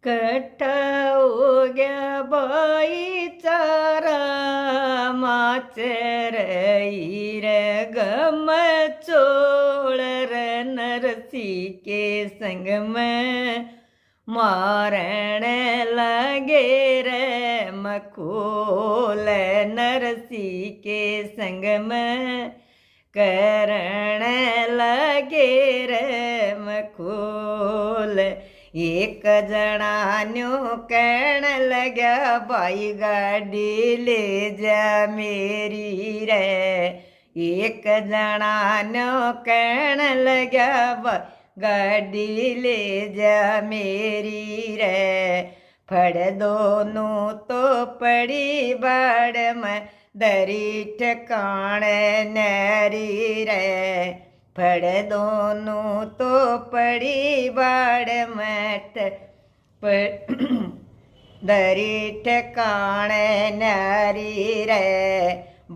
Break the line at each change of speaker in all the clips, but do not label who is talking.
कट्टा हो गया भाई चारा माचर रे गम चोड़ रे नरसी के संग में मारण लगे रे मखोल नरसी के संग में करण लगे रे मखोल एक जणान्यो कहण लग्या भाई गाड़ी ले जा मेरी रे एक जणान्यो कहण लग्या भाई गाड़ी ले जा मेरी रे फड़ दोनों तो पड़ी बाड़ में दरी ठिकाने नरी रे फड़ दोनों तो पड़ी बाड़ मट दरी ठिकाने नारी रे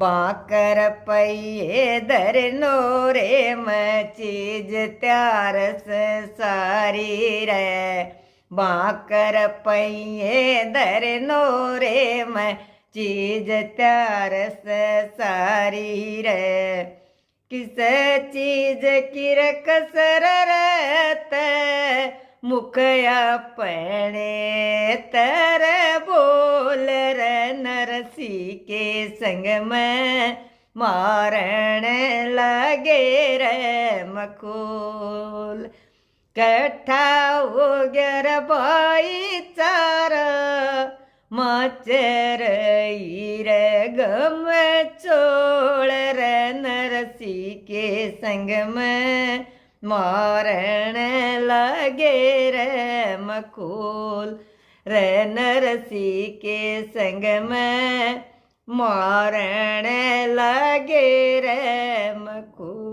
बाकर पहिए धरनो रे मैं चीज त्यार से सारी रे बाकर पहिए धरनो रे मैं चीज त्यार से सारी रे किस चीज की कसर रहत मुख अपने तर बोल रे नरसी के संग में मारण लगे रे मखोल कट्ठा हो गया भाई चारा माचर रे गम चोड़ रे नरसी के संग में मारण लगे रे मखोल रे नरसी के संग में मारण लगे रे मखोल।